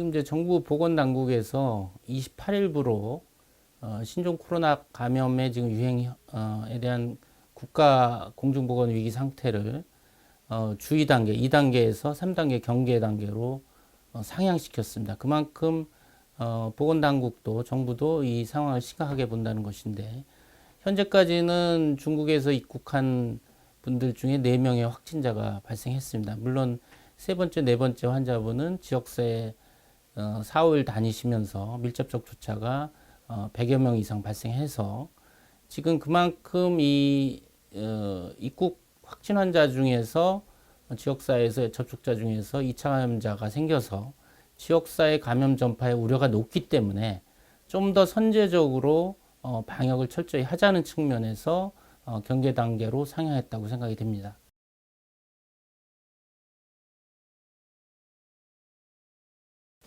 지금 이제 정부 보건당국에서 28일부로 신종 코로나 감염의 지금 유행에 대한 국가 공중보건 위기 상태를 주의 단계 2단계에서 3단계 경계 단계로 상향시켰습니다. 그만큼 보건당국도 정부도 이 상황을 심각하게 본다는 것인데, 현재까지는 중국에서 입국한 분들 중에 4명의 확진자가 발생했습니다. 물론 세 번째, 네 번째 환자분은 지역사회 4, 5일 다니시면서 밀접촉 조차가 100여 명 이상 발생해서 지금 그만큼 이 입국 확진 환자 중에서 지역사회에서 접촉자 중에서 2차 감염자가 생겨서 지역사회 감염 전파의 우려가 높기 때문에 좀 더 선제적으로 방역을 철저히 하자는 측면에서 경계 단계로 상향했다고 생각이 됩니다.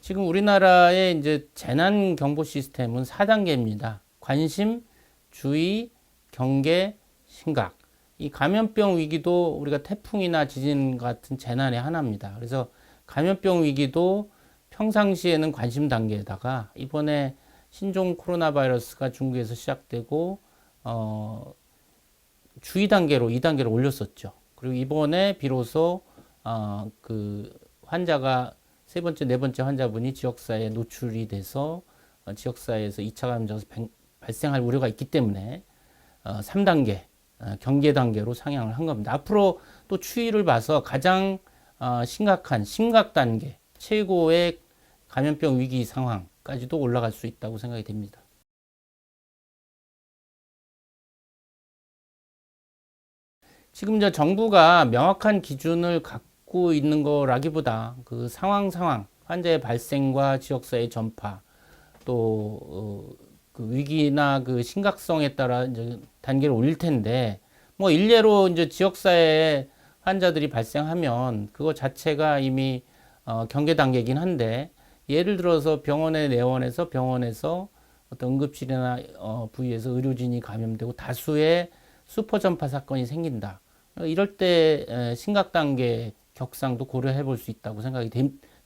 지금 우리나라의 이제 재난 경보 시스템은 4단계입니다. 관심, 주의, 경계, 심각. 이 감염병 위기도 우리가 태풍이나 지진 같은 재난의 하나입니다. 그래서 감염병 위기도 평상시에는 관심 단계에다가 이번에 신종 코로나 바이러스가 중국에서 시작되고 주의 단계로 2단계로 올렸었죠. 그리고 이번에 비로소 그 환자가 세 번째, 네 번째 환자분이 지역사회에 노출이 돼서 지역사회에서 2차 감염자가 발생할 우려가 있기 때문에 3단계 경계 단계로 상향을 한 겁니다. 앞으로 또 추이를 봐서 가장 심각한 심각 단계 최고의 감염병 위기 상황까지도 올라갈 수 있다고 생각이 됩니다. 지금 이제 정부가 명확한 기준을 갖고 있는 거라기보다 그 상황 환자의 발생과 지역사회 전파 또 그 위기나 그 심각성에 따라 이제 단계를 올릴 텐데, 뭐 일례로 이제 지역사회에 환자들이 발생하면 그거 자체가 이미 경계 단계이긴 한데, 예를 들어서 병원에 내원해서 병원에서 어떤 응급실이나 부위에서 의료진이 감염되고 다수의 슈퍼 전파 사건이 생긴다. 이럴 때 심각 단계 격상도 고려해 볼 수 있다고 생각이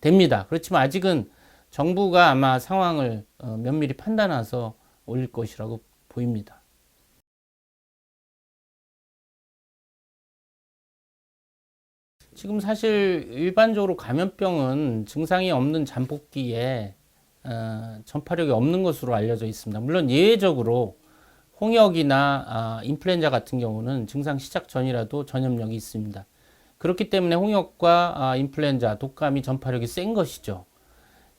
됩니다. 그렇지만 아직은 정부가 아마 상황을 면밀히 판단해서 올릴 것이라고 보입니다. 지금 사실 일반적으로 감염병은 증상이 없는 잠복기에 전파력이 없는 것으로 알려져 있습니다. 물론 예외적으로 홍역이나 인플루엔자 같은 경우는 증상 시작 전이라도 전염력이 있습니다. 그렇기 때문에 홍역과 인플루엔자, 독감이 전파력이 센 것이죠.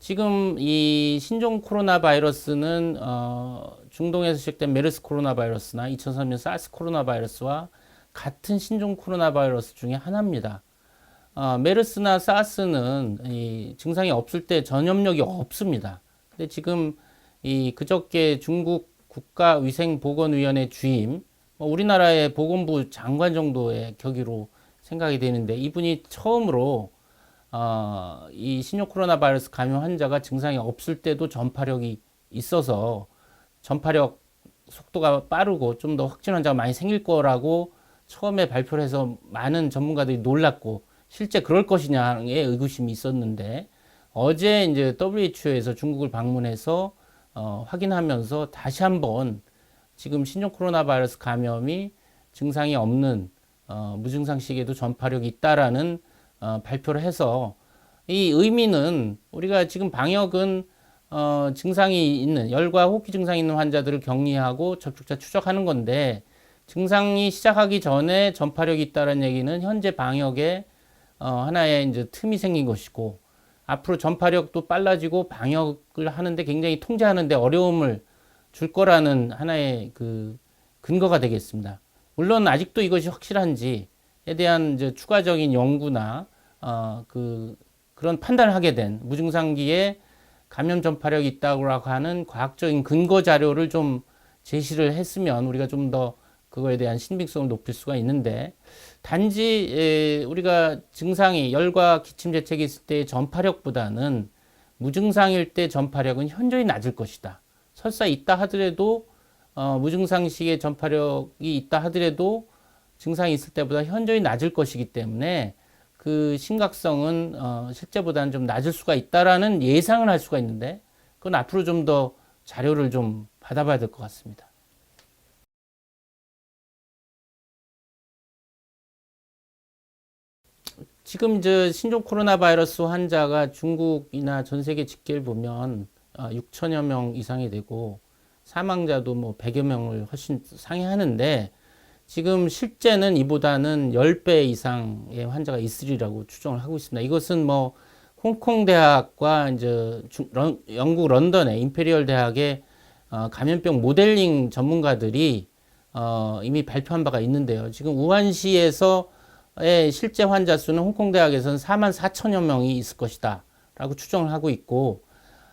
지금 이 신종 코로나 바이러스는 중동에서 시작된 메르스 코로나 바이러스나 2003년 사스 코로나 바이러스와 같은 신종 코로나 바이러스 중에 하나입니다. 메르스나 사스는 이 증상이 없을 때 전염력이 없습니다. 근데 지금 이 그저께 중국 국가위생보건위원회 주임, 우리나라의 보건부 장관 정도의 격의로 생각이 되는데, 이분이 처음으로 이 신종 코로나 바이러스 감염 환자가 증상이 없을 때도 전파력이 있어서 전파력 속도가 빠르고 좀 더 확진 환자가 많이 생길 거라고 처음에 발표를 해서 많은 전문가들이 놀랐고, 실제 그럴 것이냐의 의구심이 있었는데, 어제 이제 WHO에서 중국을 방문해서 확인하면서 다시 한번 지금 신종 코로나 바이러스 감염이 증상이 없는 무증상 시기에도 전파력이 있다라는 발표를 해서, 이 의미는 우리가 지금 방역은 증상이 있는 열과 호흡기 증상이 있는 환자들을 격리하고 접촉자 추적하는 건데, 증상이 시작하기 전에 전파력이 있다는 얘기는 현재 방역에 하나의 이제 틈이 생긴 것이고, 앞으로 전파력도 빨라지고 방역을 하는데 굉장히 통제하는데 어려움을 줄 거라는 하나의 그 근거가 되겠습니다. 물론 아직도 이것이 확실한지에 대한 이제 추가적인 연구나 그런 판단을 하게 된 무증상기에 감염 전파력이 있다고 하는 과학적인 근거 자료를 좀 제시를 했으면 우리가 좀 더 그거에 대한 신빙성을 높일 수가 있는데, 단지 우리가 증상이 열과 기침 재채기 있을 때의 전파력보다는 무증상일 때 전파력은 현저히 낮을 것이다. 설사 있다 하더라도 무증상 시기에 전파력이 있다 하더라도 증상이 있을 때보다 현저히 낮을 것이기 때문에 그 심각성은 실제보다는 좀 낮을 수가 있다라는 예상을 할 수가 있는데 그건 앞으로 좀 더 자료를 좀 받아봐야 될 것 같습니다. 지금 이제 신종 코로나 바이러스 환자가 중국이나 전 세계 집계를 보면 6천여 명 이상이 되고 사망자도 뭐 100여 명을 훨씬 상회하는데 지금 실제는 이보다는 10배 이상의 환자가 있으리라고 추정을 하고 있습니다. 이것은 뭐 홍콩 대학과 이제 영국 런던의 임페리얼 대학의 감염병 모델링 전문가들이 이미 발표한 바가 있는데요. 지금 우한시에서의 실제 환자 수는 홍콩 대학에서는 4만 4천여 명이 있을 것이다 라고 추정을 하고 있고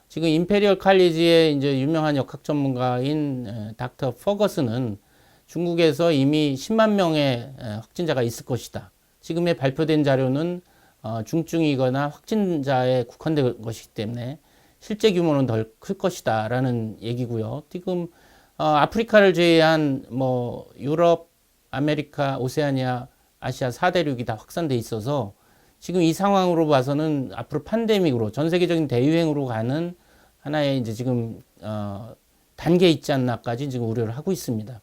지금 임페리얼 칼리지의 이제 유명한 역학 전문가인 닥터 퍼거슨은 중국에서 이미 10만 명의 확진자가 있을 것이다. 지금의 발표된 자료는 중증이거나 확진자에 국한된 것이기 때문에 실제 규모는 덜 클 것이다 라는 얘기고요. 지금 아프리카를 제외한 뭐 유럽, 아메리카, 오세아니아, 아시아 4대륙이 다 확산돼 있어서 지금 이 상황으로 봐서는 앞으로 팬데믹으로 전 세계적인 대유행으로 가는 하나의 이제 지금 단계에 있지 않나까지 지금 우려를 하고 있습니다.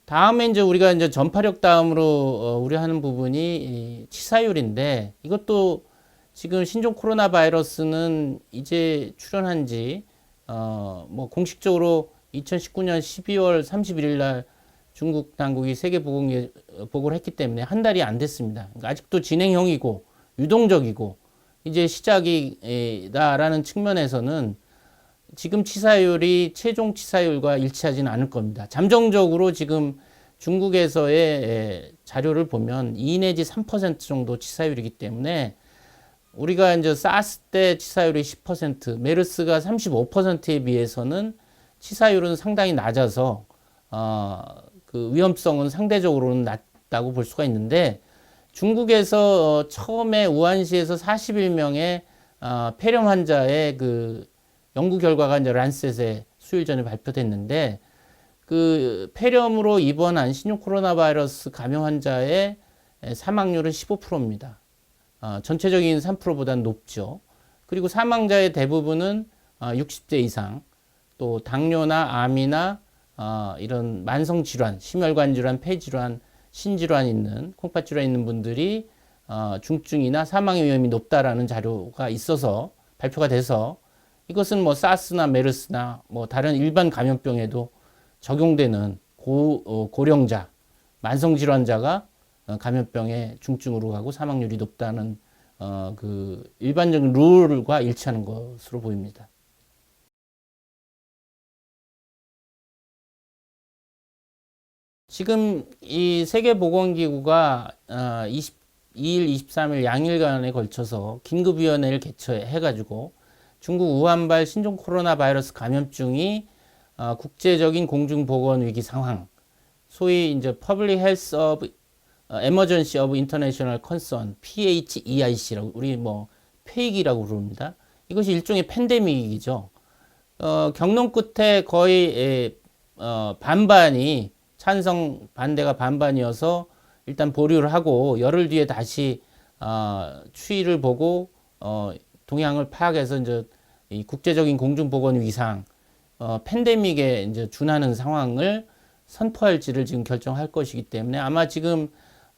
다음에 이제 우리가 이제 전파력 다음으로 우려하는 부분이 치사율인데 이것도 지금 신종 코로나 바이러스는 이제 출현한 지 뭐 공식적으로 2019년 12월 31일 날 중국 당국이 보고를 했기 때문에 한 달이 안 됐습니다. 그러니까 아직도 진행형이고 유동적이고 이제 시작이다라는 측면에서는 지금 치사율이 최종 치사율과 일치하지는 않을 겁니다. 잠정적으로 지금 중국에서의 자료를 보면 2 내지 3% 정도 치사율이기 때문에 우리가 이제 사스 때 치사율이 10%, 메르스가 35%에 비해서는 치사율은 상당히 낮아서 그 위험성은 상대적으로는 낮다고 볼 수가 있는데 중국에서 처음에 우한시에서 41명의 폐렴 환자의 그 연구 결과가 이제 란셋에 수요일 전에 발표됐는데 그 폐렴으로 입원한 신종 코로나 바이러스 감염 환자의 사망률은 15%입니다. 전체적인 3%보다는 높죠. 그리고 사망자의 대부분은 60대 이상, 또 당뇨나 암이나 이런 만성 질환, 심혈관 질환, 폐질환, 신질환 있는 콩팥 질환 있는 분들이 중증이나 사망의 위험이 높다라는 자료가 있어서 발표가 돼서 이것은 뭐 사스나 메르스나 뭐 다른 일반 감염병에도 적용되는 고령자, 만성 질환자가 감염병의 중증으로 가고 사망률이 높다는 그 일반적인 룰과 일치하는 것으로 보입니다. 지금 이 세계보건기구가 22일, 23일 양일간에 걸쳐서 긴급위원회를 개최해가지고 중국 우한발 신종 코로나 바이러스 감염증이 국제적인 공중보건 위기 상황, 소위 이제 Public Health of Emergency of International Concern (PHEIC라고 우리 뭐 폐익이라고 부릅니다. 이것이 일종의 팬데믹이죠. 경론 끝에 거의 반반이 찬성 반대가 반반이어서 일단 보류를 하고 열흘 뒤에 다시 추이를 보고 동향을 파악해서 이제 이 국제적인 공중보건 위상 팬데믹에 이제 준하는 상황을 선포할지를 지금 결정할 것이기 때문에 아마 지금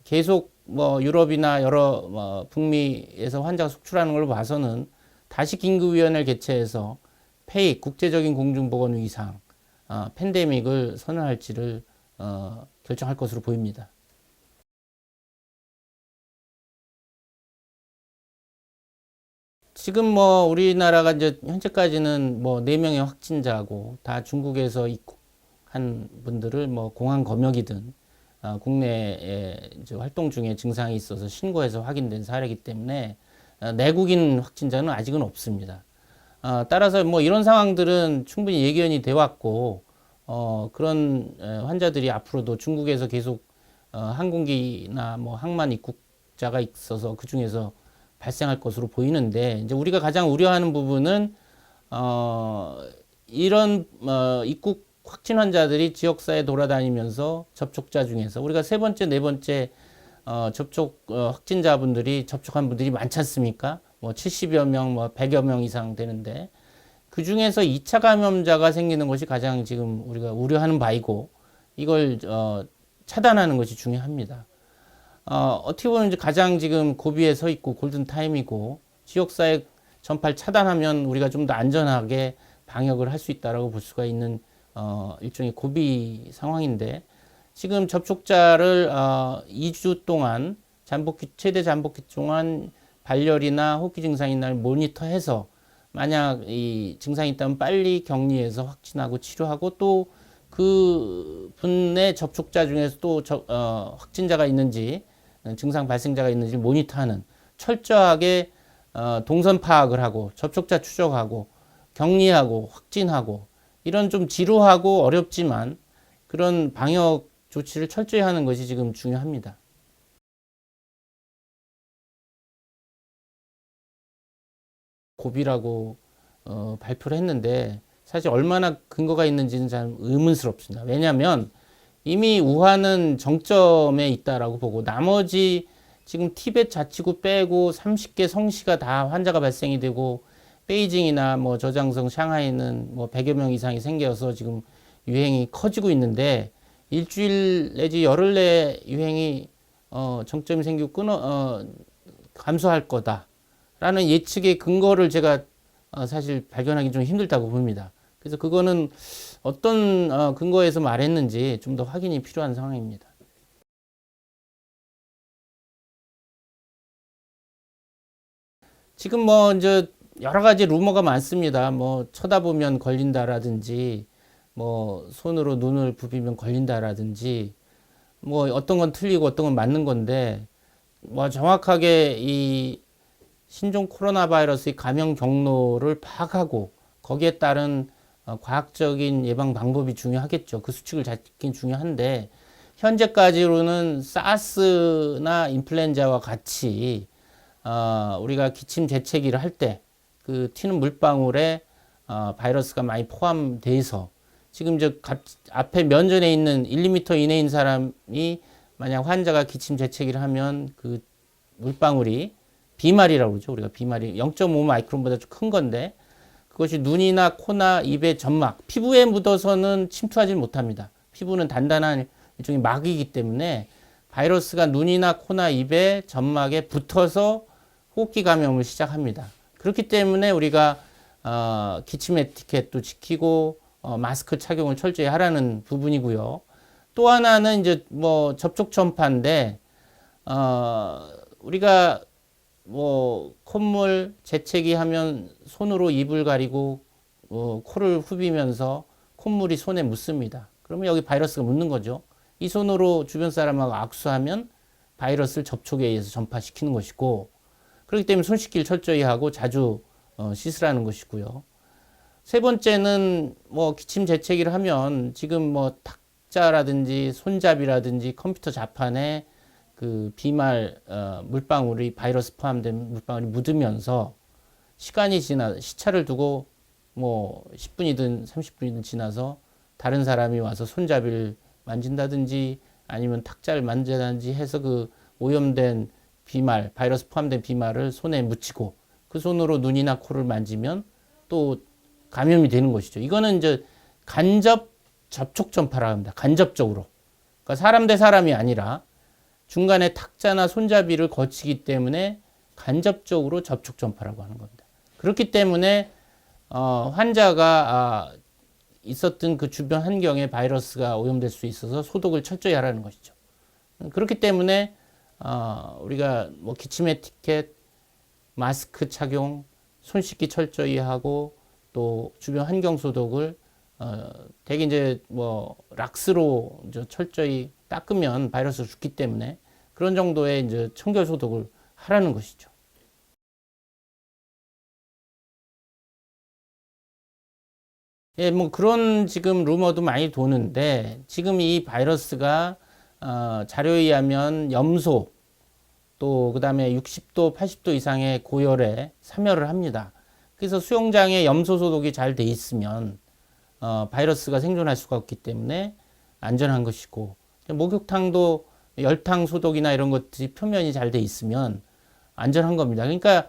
계속 뭐 유럽이나 여러 북미에서 환자가 속출하는 걸 봐서는 다시 긴급위원회를 개최해서 폐익 국제적인 공중보건 위상 팬데믹을 선언할지를 결정할 것으로 보입니다. 지금 뭐 우리나라가 이제 현재까지는 뭐 4명의 확진자고 다 중국에서 입국한 분들을 뭐 공항 검역이든 국내에 이제 활동 중에 증상이 있어서 신고해서 확인된 사례이기 때문에 내국인 확진자는 아직은 없습니다. 따라서 뭐 이런 상황들은 충분히 예견이 돼 왔고 그런 환자들이 앞으로도 중국에서 계속 항공기나 뭐 항만 입국자가 있어서 그 중에서 발생할 것으로 보이는데 이제 우리가 가장 우려하는 부분은 이런 입국 확진 환자들이 지역사회 돌아다니면서 접촉자 중에서 우리가 세 번째, 네 번째 접촉 확진자분들이 접촉한 분들이 많지 않습니까? 뭐 70여 명, 뭐 100여 명 이상 되는데 그 중에서 2차 감염자가 생기는 것이 가장 지금 우리가 우려하는 바이고 이걸 차단하는 것이 중요합니다. 어떻게 보면 이제 가장 지금 고비에 서 있고 골든 타임이고 지역사회 전파를 차단하면 우리가 좀 더 안전하게 방역을 할 수 있다라고 볼 수가 있는 일종의 고비 상황인데 지금 접촉자를 2주 동안 최대 잠복기 동안 발열이나 호흡기 증상이 있나를 모니터해서 만약 이 증상이 있다면 빨리 격리해서 확진하고 치료하고 또 그 분의 접촉자 중에서 또 확진자가 있는지 증상 발생자가 있는지 모니터하는 철저하게 동선 파악을 하고 접촉자 추적하고 격리하고 확진하고 이런 좀 지루하고 어렵지만 그런 방역 조치를 철저히 하는 것이 지금 중요합니다. 고비라고 발표를 했는데 사실 얼마나 근거가 있는지는 잘 의문스럽습니다. 왜냐하면 이미 우한은 정점에 있다라고 보고 나머지 지금 티벳 자치구 빼고 30개 성시가 다 환자가 발생이 되고 베이징이나 뭐 저장성 샹하이는 뭐 100여 명 이상이 생겨서 지금 유행이 커지고 있는데 일주일 내지 열흘 내 유행이 정점이 생기고 감소할 거다라는 예측의 근거를 제가 사실 발견하기 좀 힘들다고 봅니다. 그래서 그거는 어떤 근거에서 말했는지 좀 더 확인이 필요한 상황입니다. 지금 뭐 이제 여러 가지 루머가 많습니다. 뭐 쳐다보면 걸린다라든지 뭐 손으로 눈을 부비면 걸린다라든지 뭐 어떤 건 틀리고 어떤 건 맞는 건데 뭐 정확하게 이 신종 코로나 바이러스의 감염 경로를 파악하고 거기에 따른 과학적인 예방 방법이 중요하겠죠. 그 수칙을 잡긴 중요한데 현재까지로는 사스나 인플루엔자와 같이 우리가 기침 재채기를 할 때 그 튀는 물방울에 바이러스가 많이 포함돼서 지금 앞에 면전에 있는 1, 2m 이내인 사람이 만약 환자가 기침 재채기를 하면 그 물방울이 비말이라고 그러죠. 우리가 비말이 0.5 마이크론보다 좀 큰 건데 그것이 눈이나 코나 입의 점막, 피부에 묻어서는 침투하지 못합니다. 피부는 단단한 일종의 막이기 때문에 바이러스가 눈이나 코나 입의 점막에 붙어서 호흡기 감염을 시작합니다. 그렇기 때문에 우리가 기침 에티켓도 지키고 마스크 착용을 철저히 하라는 부분이고요. 또 하나는 이제 뭐 접촉 전파인데 우리가 뭐 콧물 재채기 하면 손으로 입을 가리고 코를 후비면서 콧물이 손에 묻습니다. 그러면 여기 바이러스가 묻는 거죠. 이 손으로 주변 사람하고 악수하면 바이러스를 접촉에 의해서 전파시키는 것이고 그렇기 때문에 손 씻기를 철저히 하고 자주 씻으라는 것이고요. 세 번째는 뭐 기침 재채기를 하면 지금 뭐 탁자라든지 손잡이라든지 컴퓨터 자판에 그 비말 물방울이 바이러스 포함된 물방울이 묻으면서 시차를 두고 뭐 10분이든 30분이든 지나서 다른 사람이 와서 손잡이를 만진다든지 아니면 탁자를 만진다든지 해서 그 오염된 비말, 바이러스 포함된 비말을 손에 묻히고 그 손으로 눈이나 코를 만지면 또 감염이 되는 것이죠. 이거는 이제 간접 접촉 전파라고 합니다. 간접적으로. 그러니까 사람 대 사람이 아니라 중간에 탁자나 손잡이를 거치기 때문에 간접적으로 접촉 전파라고 하는 겁니다. 그렇기 때문에 환자가 있었던 그 주변 환경에 바이러스가 오염될 수 있어서 소독을 철저히 하라는 것이죠. 그렇기 때문에 우리가 뭐 기침 에티켓, 마스크 착용, 손 씻기 철저히 하고 또 주변 환경 소독을 대개 이제 뭐 락스로 이제 철저히 닦으면 바이러스가 죽기 때문에 그런 정도의 이제 청결 소독을 하라는 것이죠. 예, 뭐 그런 지금 루머도 많이 도는데 지금 이 바이러스가 자료에 의하면 염소 또 그다음에 60도, 80도 이상의 고열에 사멸을 합니다. 그래서 수영장에 염소 소독이 잘 돼 있으면 바이러스가 생존할 수가 없기 때문에 안전한 것이고 목욕탕도 열탕 소독이나 이런 것들이 표면이 잘 돼 있으면 안전한 겁니다. 그러니까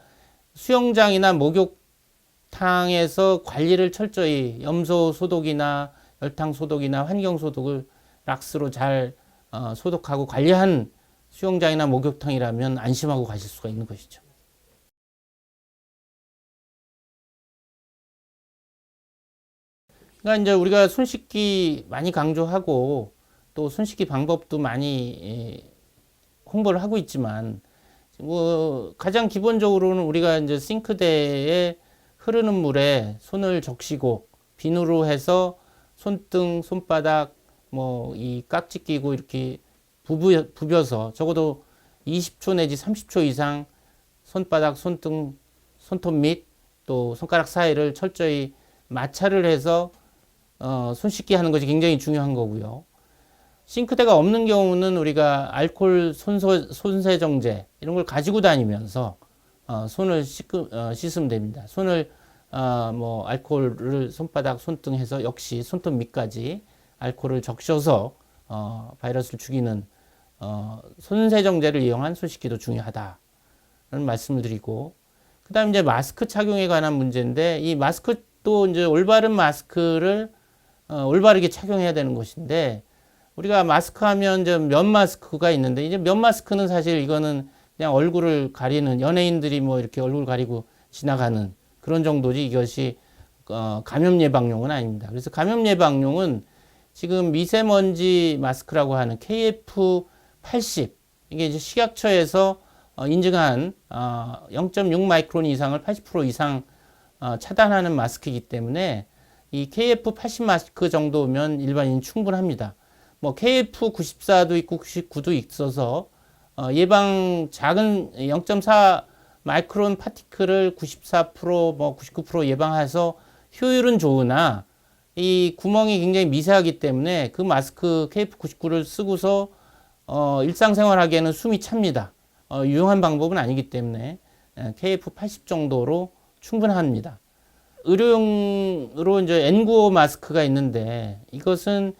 수영장이나 목욕탕에서 관리를 철저히 염소 소독이나 열탕 소독이나 환경 소독을 락스로 잘 소독하고 관리한 수영장이나 목욕탕이라면 안심하고 가실 수가 있는 것이죠. 그러니까 이제 우리가 손 씻기 많이 강조하고 또 손 씻기 방법도 많이 홍보를 하고 있지만 뭐 가장 기본적으로는 우리가 이제 싱크대에 흐르는 물에 손을 적시고 비누로 해서 손등, 손바닥 뭐 이 깍지 끼고 이렇게 부벼서 적어도 20초 내지 30초 이상 손바닥, 손등, 손톱 및 또 손가락 사이를 철저히 마찰을 해서 손 씻기 하는 것이 굉장히 중요한 거고요. 싱크대가 없는 경우는 우리가 알코올 손세정제 이런 걸 가지고 다니면서 손을 씻으면 됩니다. 손을 뭐 알코올을 손바닥, 손등 해서 역시 손톱 밑까지 알코올을 적셔서 바이러스를 죽이는 손세정제를 이용한 손 씻기도 중요하다는 말씀을 드리고, 그다음 이제 마스크 착용에 관한 문제인데 이 마스크도 이제 올바른 마스크를 올바르게 착용해야 되는 것인데 우리가 마스크 하면 이제 면 마스크가 있는데 이제 면 마스크는 사실 이거는 그냥 얼굴을 가리는 연예인들이 뭐 이렇게 얼굴 가리고 지나가는 그런 정도지 이것이 감염 예방용은 아닙니다. 그래서 감염 예방용은 지금 미세먼지 마스크라고 하는 KF80 이게 이제 식약처에서 인증한 0.6 마이크론 이상을 80% 이상 차단하는 마스크이기 때문에 이 KF80 마스크 정도면 일반인 충분합니다. 뭐 KF94도 있고 99도 있어서 예방 작은 0.4 마이크론 파티클을 94% 뭐 99% 예방해서 효율은 좋으나 이 구멍이 굉장히 미세하기 때문에 그 마스크 KF99를 쓰고서 일상생활하기에는 숨이 찹니다. 유용한 방법은 아니기 때문에 KF80 정도로 충분합니다. 의료용으로 이제 N95 마스크가 있는데 이것은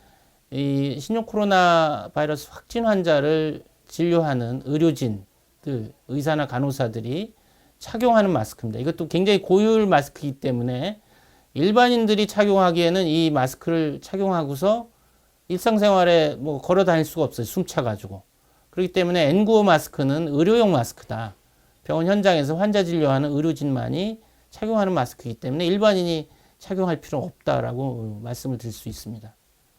이 신종 코로나 바이러스 확진 환자를 진료하는 의료진들, 의사나 간호사들이 착용하는 마스크입니다. 이것도 굉장히 고효율 마스크이기 때문에 일반인들이 착용하기에는 이 마스크를 착용하고서 일상생활에 뭐 걸어 다닐 수가 없어요. 숨차가지고. 그렇기 때문에 N95 마스크는 의료용 마스크다. 병원 현장에서 환자 진료하는 의료진만이 착용하는 마스크이기 때문에 일반인이 착용할 필요 없다라고 말씀을 드릴 수 있습니다.